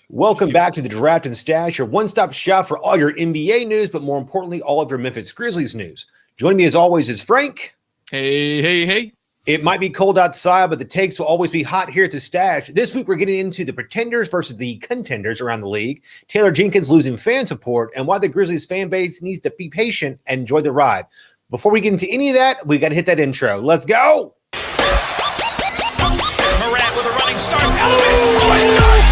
Welcome back to the Draft and Stash, your one-stop shop for all your NBA news, but more importantly, all of your Memphis Grizzlies news. Joining me as always is Frank. Hey. It might be cold outside, but the takes will always be hot here at the Stash. This week, we're getting into the Pretenders versus the Contenders around the league, Taylor Jenkins losing fan support, and why the Grizzlies fan base needs to be patient and enjoy the ride. Before we get into any of that, we got to hit that intro. Let's go! Morant with a running start. Oh my goodness!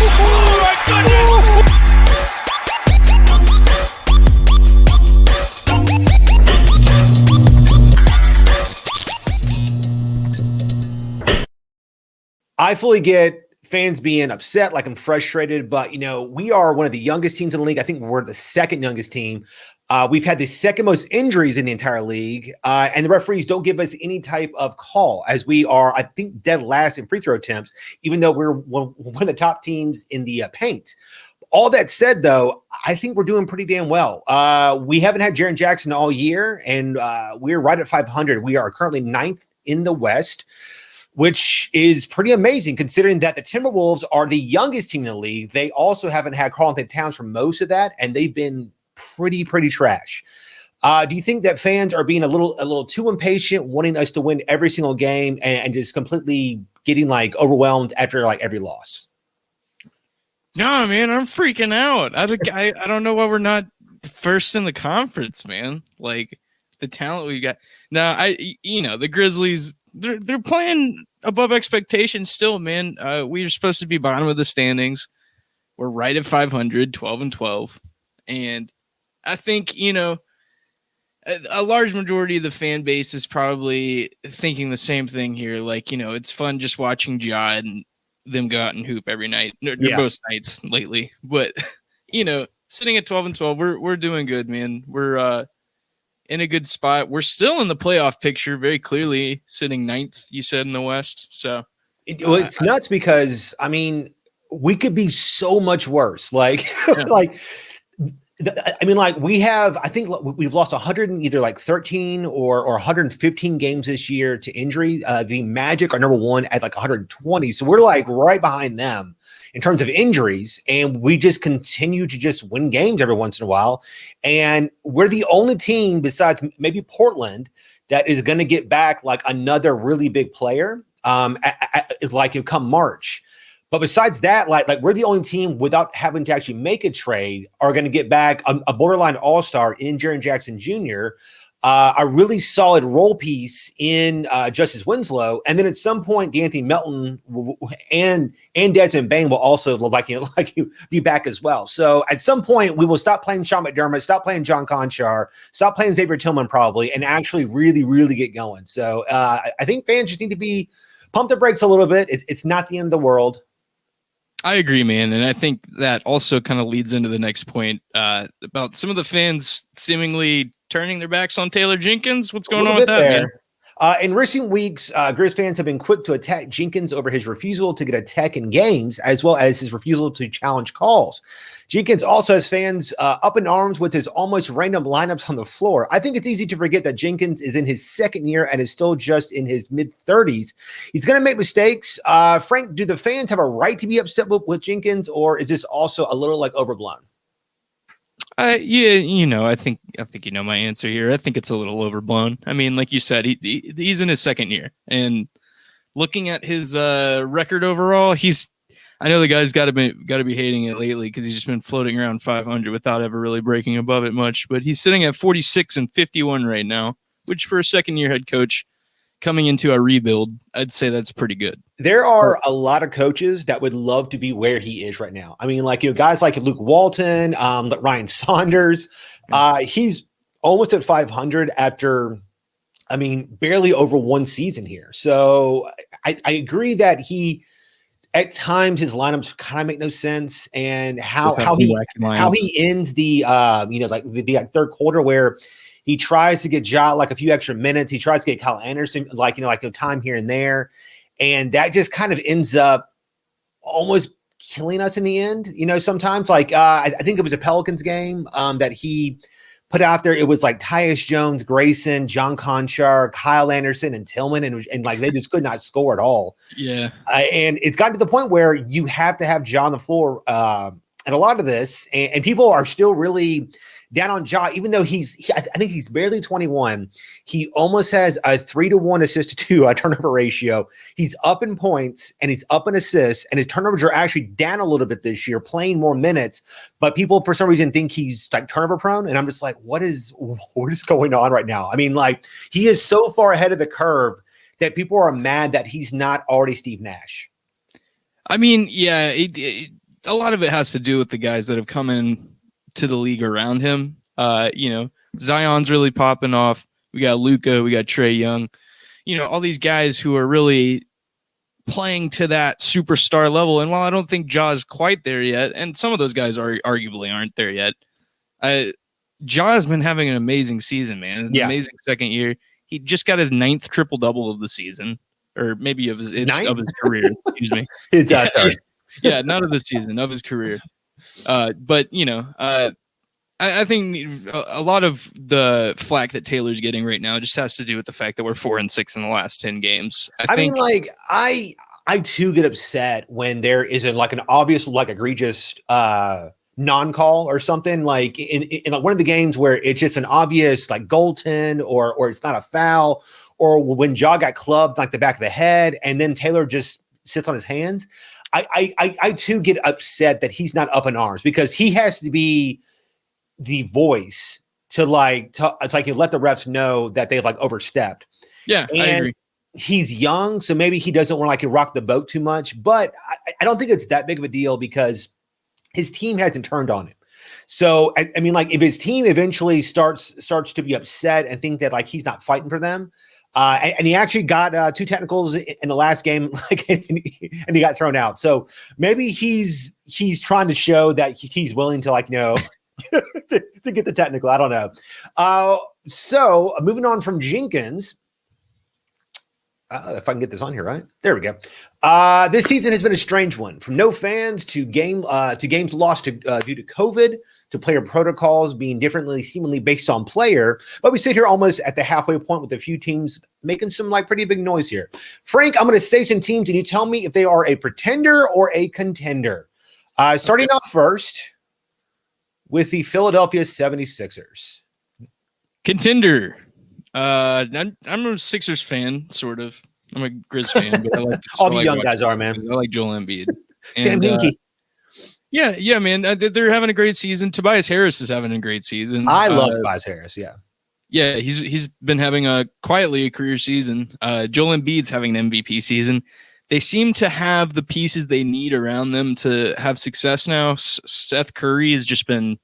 I fully get fans being upset, like I'm frustrated, but, we are one of the youngest teams in the league. I think we're the second youngest team. We've had the second most injuries in the entire league, and the referees don't give us any type of call, as we are, I think, dead last in free throw attempts, even though we're one of the top teams in the paint. All that said, though, I think we're doing pretty damn well. We haven't had Jaren Jackson all year, and we're right at 500. We are currently 9th in the West, which is pretty amazing considering that the Timberwolves are the youngest team in the league. They also haven't had Karl-Anthony Towns for most of that, and they've been pretty trash. Do you think that fans are being a little too impatient, wanting us to win every single game and just completely getting overwhelmed after every loss? No, man, I'm freaking out. I don't know why we're not first in the conference, man. Like the talent we've got. No, the Grizzlies, they're playing above expectations still, man. We are supposed to be bottom of the standings. We're right at 500, 12-12. And I think, a large majority of the fan base is probably thinking the same thing here. It's fun just watching Ja and them go out and hoop every night, most nights lately. But, sitting at 12-12, we're doing good, man. We're in a good spot. We're still in the playoff picture, very clearly sitting 9th, you said, in the West. So, it's nuts because, we could be so much worse. We have, I think we've lost 100 and either 13 or 115 games this year to injury. The Magic are number one at 120. So we're right behind them in terms of injuries. And we just continue to just win games every once in a while. And we're the only team besides maybe Portland that is going to get back another really big player come March. But besides that, we're the only team without having to actually make a trade are going to get back a borderline all-star in Jaren Jackson Jr., a really solid role piece in Justice Winslow, and then at some point, D'Anthony Melton and Desmond Bane will also be back as well. So at some point, we will stop playing Sean McDermott, stop playing John Conchar, stop playing Xavier Tillman probably, and actually really get going. So I think fans just need to pump the brakes a little bit. It's not the end of the world. I agree, man. And I think that also kind of leads into the next point about some of the fans seemingly turning their backs on Taylor Jenkins. What's going on with that, man? In recent weeks, Grizz fans have been quick to attack Jenkins over his refusal to get a tech in games, as well as his refusal to challenge calls. Jenkins also has fans up in arms with his almost random lineups on the floor. I think it's easy to forget that Jenkins is in his second year and is still just in his mid-30s. He's going to make mistakes. Frank, do the fans have a right to be upset with Jenkins, or is this also a little overblown? I think my answer here. I think it's a little overblown. Like you said, he's in his second year, and looking at his record overall, I know the guy's got to be hating it lately because he's just been floating around 500 without ever really breaking above it much. But he's sitting at 46-51 right now, which for a second year head coach coming into a rebuild, I'd say that's pretty good. There are a lot of coaches that would love to be where he is right now. Guys like Luke Walton, Ryan Saunders, he's almost at 500 after, barely over one season here. So I agree that at times his lineups kind of make no sense, and how he ends the the third quarter where he tries to get Ja a few extra minutes. He tries to get Kyle Anderson time here and there. And that just kind of ends up almost killing us in the end. Sometimes I think it was a Pelicans game that he put out there, it was like Tyus Jones, Grayson, John Conchar, Kyle Anderson, and Tillman, and like they just could not score at all. Yeah. And it's gotten to the point where you have to have Ja on the floor. And a lot of this, and people are still really down on Ja, even though I think he's barely 21. He almost has a 3-to-1 assist to turnover ratio. He's up in points and he's up in assists, and his turnovers are actually down a little bit this year, playing more minutes. But people, for some reason, think he's like turnover prone. And I'm just like, what is going on right now? I mean, like, he is so far ahead of the curve that people are mad that he's not already Steve Nash. I mean, yeah, a lot of it has to do with the guys that have come in to the league around him. Zion's really popping off. We got Luka, we got Trae Young, all these guys who are really playing to that superstar level. And while I don't think Ja's quite there yet, and some of those guys arguably aren't there yet, Ja's been having an amazing season, man. It's an amazing second year. He just got his 9th triple-double of the season, or maybe of his career. Excuse me. Sorry. Yeah, not of the season, of his career. But I think a lot of the flack that Taylor's getting right now just has to do with the fact that we're 4-6 in the last 10 games. I think, mean, like, I too get upset when there isn't like an obvious, like, egregious non-call or something, like in like one of the games where it's just an obvious like goaltend or it's not a foul, or when Ja got clubbed like the back of the head and then Taylor just sits on his hands. I too get upset that he's not up in arms, because he has to be the voice to let the refs know that they've like overstepped. Yeah, and I agree. He's young, so maybe he doesn't want to like rock the boat too much, but I don't think it's that big of a deal because his team hasn't turned on him. So I mean, like, if his team eventually starts to be upset and think that like he's not fighting for them. And he actually got 2 technicals in the last game, like, and he got thrown out. So maybe he's trying to show that he's willing to, like, to get the technical. I don't know. So moving on from Jenkins, if I can get this on here, right? There we go. This season has been a strange one, from no fans to games lost due to COVID, to player protocols being differently seemingly based on player. But we sit here almost at the halfway point with a few teams making some like pretty big noise here. Frank, I'm going to say some teams and you tell me if they are a pretender or a contender. Starting off first with the Philadelphia 76ers. Contender. I'm a Sixers fan, sort of. I'm a Grizz fan, but I like all the young guys are, man. I like Joel Embiid. Sam Hinkie. Yeah, man. They're having a great season. Tobias Harris is having a great season. I love Tobias Harris. Yeah, he's been having quietly a career season. Joel Embiid's having an MVP season. They seem to have the pieces they need around them to have success now. Seth Curry has just been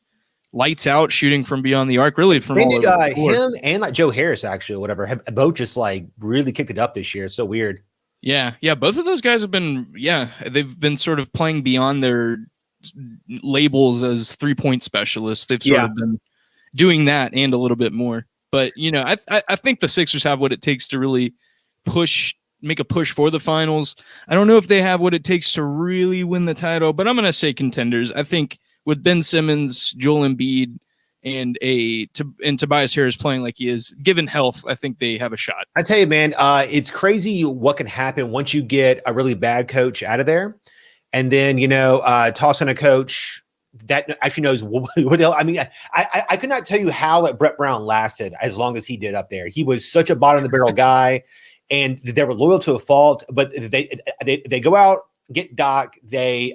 lights out, shooting from beyond the arc, really from they all did, over the court. Him and like Joe Harris, actually, or whatever, have both just like really kicked it up this year. It's so weird. Yeah, both of those guys have been, they've been sort of playing beyond their labels as 3-point specialists. They've sort of been doing that and a little bit more. But, I think the Sixers have what it takes to really make a push for the finals. I don't know if they have what it takes to really win the title, but I'm going to say contenders. I think with Ben Simmons, Joel Embiid, and Tobias Harris playing like he is, given health, I think they have a shot. I tell you, man, it's crazy what can happen once you get a really bad coach out of there. And then, toss in a coach that actually knows what else. I mean, I could not tell you how like Brett Brown lasted as long as he did up there. He was such a bottom of the barrel guy, and they were loyal to a fault. But they go out, get Doc. They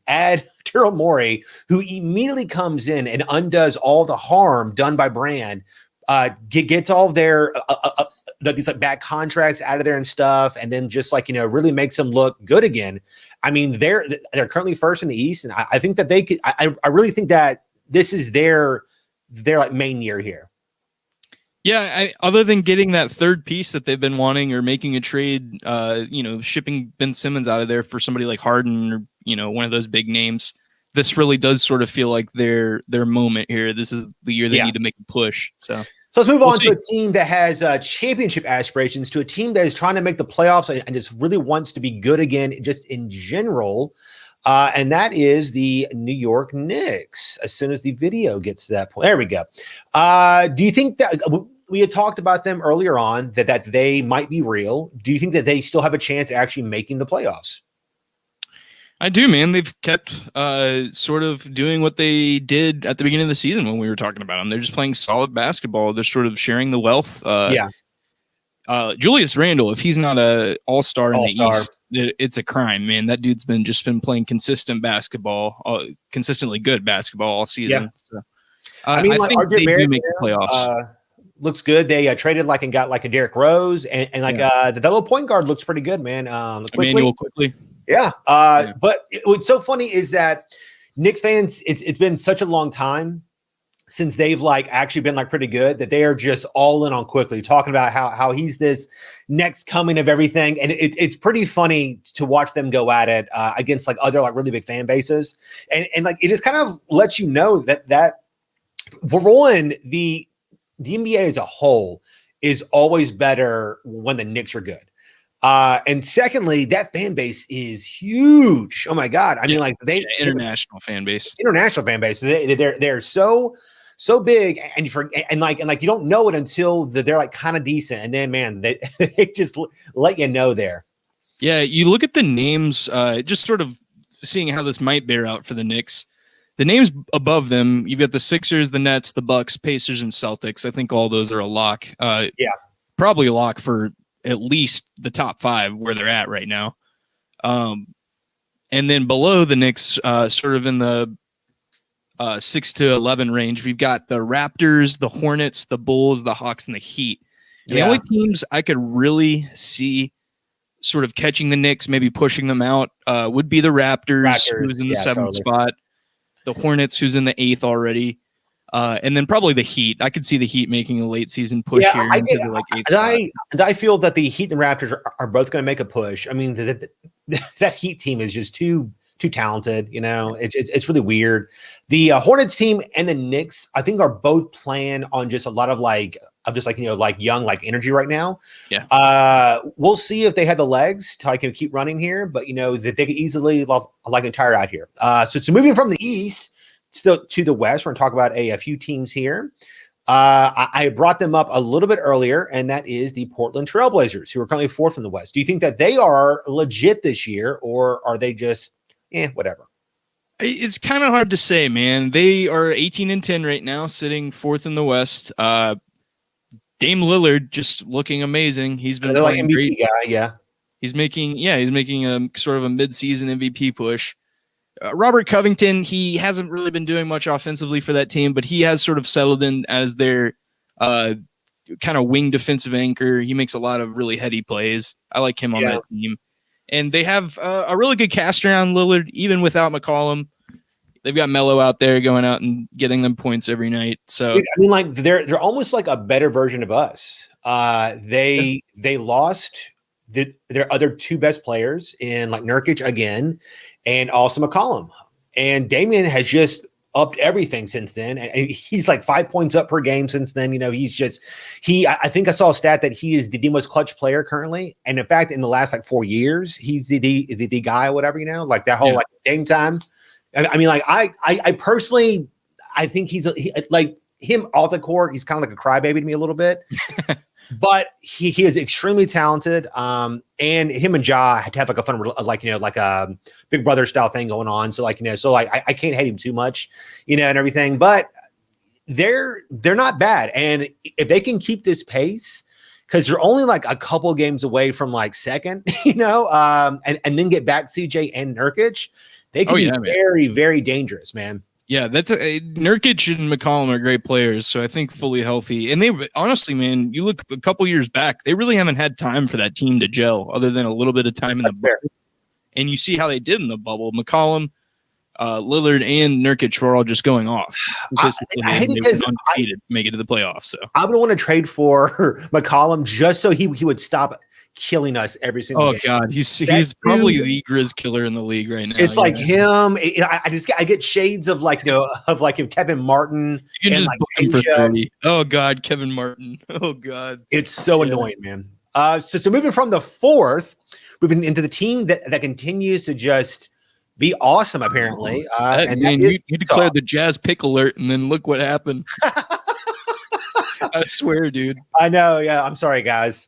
add Terrell Morey, who immediately comes in and undoes all the harm done by Brand. Gets all of their these like bad contracts out of there and stuff, and then just like really makes them look good again. I mean, they're currently first in the East, and I think that they could. I really think that this is their like main year here. Yeah, other than getting that third piece that they've been wanting, or making a trade, shipping Ben Simmons out of there for somebody like Harden, or one of those big names, this really does sort of feel like their moment here. This is the year they need to make a push. So let's move on to a team that has championship aspirations, to a team that is trying to make the playoffs and just really wants to be good again, just in general. And that is the New York Knicks. As soon as the video gets to that point, there we go. Do you think that we had talked about them earlier on that they might be real? Do you think that they still have a chance at actually making the playoffs? I do, man. They've kept sort of doing what they did at the beginning of the season when we were talking about them. They're just playing solid basketball. They're sort of sharing the wealth. Julius Randle, if he's not a all-star in the East, it's a crime, man. That dude's been been playing basketball, consistently good basketball all season. Yeah. So, I mean, I think they do make the playoffs. Looks good. They traded and got a Derrick Rose and that little point guard looks pretty good, man. Emmanuel Quickly. Yeah. But what's so funny is that Knicks fans, it's been such a long time since they've actually been pretty good that they are just all in on Quickly, talking about how he's this next coming of everything. And it's pretty funny to watch them go at it against other really big fan bases. And it just kind of lets you know that for one, the NBA as a whole is always better when the Knicks are good. And secondly, that fan base is huge. Oh my God. I mean, international fan base. They're so big, and you don't know it until they're kind of decent, and then man, they just let you know there. Yeah, you look at the names, just sort of seeing how this might bear out for the Knicks. The names above them, you've got the Sixers, the Nets, the Bucks, Pacers, and Celtics. I think all those are a lock. Probably a lock for at least the top 5 where they're at right now. And then below the Knicks, sort of in the 6 to 11 range, we've got the Raptors, the Hornets, the Bulls, the Hawks, and the Heat. And the only teams I could really see sort of catching the Knicks, maybe pushing them out, would be the Raptors, who's in the 7th spot, the Hornets, who's in the 8th already, and then probably the Heat. I could see the Heat making a late season push here into the 8th spot. I feel that the Heat and Raptors are both going to make a push. I mean, that Heat team is just too talented. It's really weird. The Hornets team and the Knicks, I think, are both playing on just a lot of young energy right now. Yeah. We'll see if they have the legs to keep running here, but that they could easily tire out here. So moving from the East to the West, we're going to talk about a few teams here. I brought them up a little bit earlier, and that is the Portland Trailblazers, who are currently 4th in the West. Do you think that they are legit this year, or are they just whatever? It's kind of hard to say, man. They are 18-10 right now, sitting 4th in the West. Dame Lillard just looking amazing. He's been playing MVP great. Guy, yeah. He's making a sort of a mid-season MVP push. Robert Covington, he hasn't really been doing much offensively for that team, but he has sort of settled in as their kind of wing defensive anchor. He makes a lot of really heady plays. I like him on that team. And they have a really good cast around Lillard, even without McCollum. They've got Melo out there going out and getting them points every night. So I mean, they're almost like a better version of us. They lost their other 2 best players in Nurkic again, and also McCollum. And Damian has just upped everything since then, and he's 5 points up per game since then. I think I saw a stat that he is the most clutch player currently, and in fact, in the last 4 years, he's the guy or whatever. That whole Dame time. I mean, I personally, I think he's him off the court. He's kind of like a crybaby to me a little bit. But he is extremely talented, and him and Ja had to have a fun, a big brother style thing going on. So I can't hate him too much, and everything. But they're not bad, and if they can keep this pace, because they're only a couple games away from second, and then get back CJ and Nurkic, they can be very, very dangerous, man. Yeah, that's Nurkic and McCollum are great players, so I think fully healthy. And they honestly, man, you look a couple years back, they really haven't had time for that team to gel, other than a little bit of time in the bubble. And you see how they did in the bubble. McCollum, Lillard, and Nurkic were all just going off. I hate it because undefeated, make it to the playoffs. So I would want to trade for McCollum just so he would stop killing us every single game. God, he's probably the Grizz killer in the league right now. It's him. I get shades of Kevin Martin. You can just book him for 30. Oh God, Kevin Martin. Oh God, it's so annoying, man. So moving from the 4th, moving into the team that continues to just be awesome apparently. And man, that you declared the Jazz pick alert, and then look what happened. I swear, dude. I know. Yeah, I'm sorry, guys.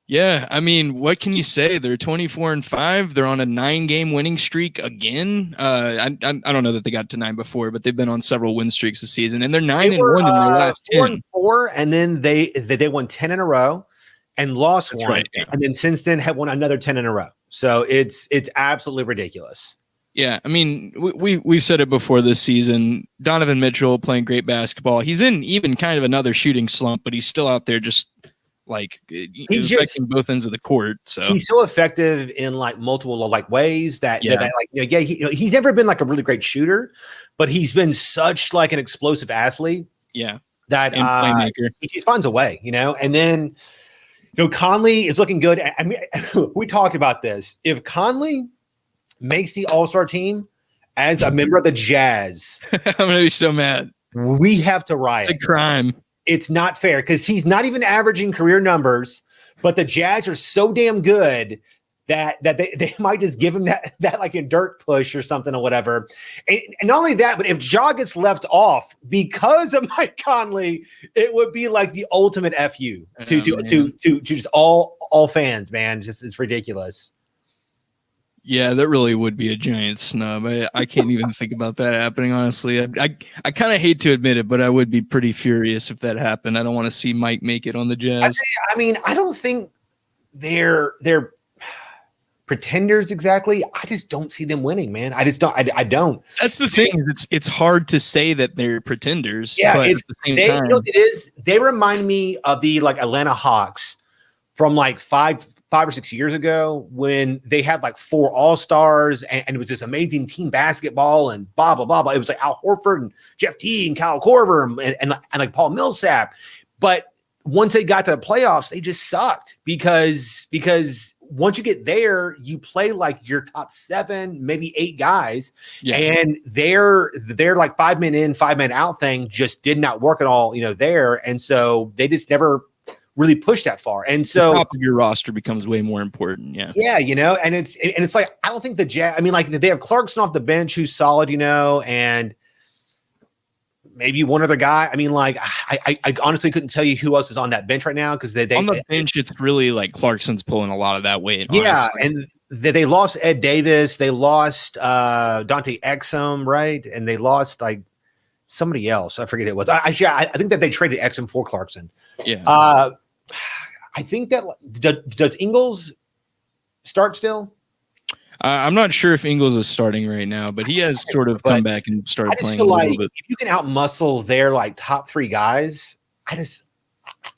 Yeah, I mean, what can you say? They're 24-5. They're on a 9-game winning streak again. I don't know that they got to 9 before, but they've been on several win streaks this season, and they're 9-1 in their last 10. 4-4, and then they won 10 in a row and lost That's one, right, yeah. and then since then have won another 10 in a row. So it's absolutely ridiculous. Yeah, I mean, we've said it before this season. Donovan Mitchell playing great basketball. He's in even kind of another shooting slump, but he's still out there just like he's affecting both ends of the court. So he's so effective in like multiple like ways that like he's never been like a really great shooter, but he's been such like an explosive athlete. Yeah, that and playmaker. He just finds a way, and then Conley is looking good. I mean, we talked about this. If Conley makes the All-Star team as a member of the Jazz, I'm gonna be so mad. We have to riot. It's a crime. It's not fair because he's not even averaging career numbers, but the Jazz are so damn good that they might just give him that like a dirt push or something or whatever. And not only that, but if Ja gets left off because of Mike Conley, it would be like the ultimate FU to just all fans, man. It's ridiculous. Yeah, that really would be a giant snub. I can't even think about that happening, honestly. I kind of hate to admit it, but I would be pretty furious if that happened. I don't want to see Mike make it on the Jazz. I mean, I don't think they're pretenders exactly. I just don't see them winning, man. I just don't. I don't. That's the thing. It's hard to say that they're pretenders. Yeah, but it's at the same time. You know what it is? They remind me of the like Atlanta Hawks from like 5 or 6 years ago when they had like 4 All-Stars and it was this amazing team basketball and blah, blah, blah, blah. It was like Al Horford and Jeff Teague and Kyle Korver and like Paul Millsap. But once they got to the playoffs, they just sucked because once you get there, you play like your top 7, maybe 8 guys. Yeah. And they're like 5-man in, 5-man out thing just did not work at all, there. And so they just never really push that far. And so the top of your roster becomes way more important. Yeah. Yeah. And it's like, I don't think the Jazz, I mean, like they have Clarkson off the bench who's solid, and maybe one other guy. I mean, like I honestly couldn't tell you who else is on that bench right now. Cause they on the bench, it's really like Clarkson's pulling a lot of that weight. Yeah. Honestly. And they lost Ed Davis. They lost Dante Exum. Right. And they lost like somebody else. I forget who it was. I think that they traded Exum for Clarkson. Yeah. I think that does Ingles start still? I'm not sure if Ingles is starting right now, but he has sort of come back and started playing a little bit. If you can outmuscle their like top 3 guys, I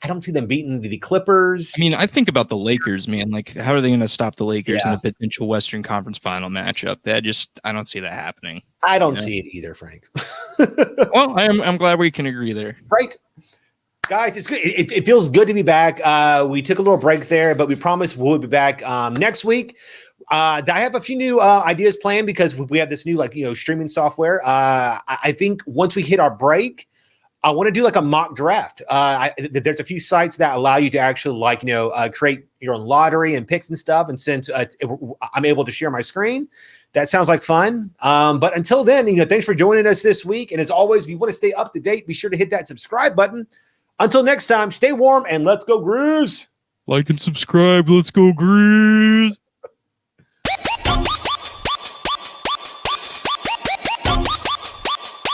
don't see them beating the Clippers. I mean, I think about the Lakers, man. Like, how are they going to stop the Lakers in a potential Western Conference final matchup? I don't see that happening. I don't see it either, Frank. Well, I'm glad we can agree there. Right. Guys, it's good. It feels good to be back. We took a little break there, but we promise we'll be back next week. I have a few new ideas planned because we have this new streaming software. I think once we hit our break, I want to do like a mock draft. There's a few sites that allow you to actually create your own lottery and picks and stuff. And since I'm able to share my screen, that sounds like fun. But until then, thanks for joining us this week. And as always, if you want to stay up to date, be sure to hit that subscribe button. Until next time, stay warm and let's go Grizz. Like and subscribe. Let's go Grizz.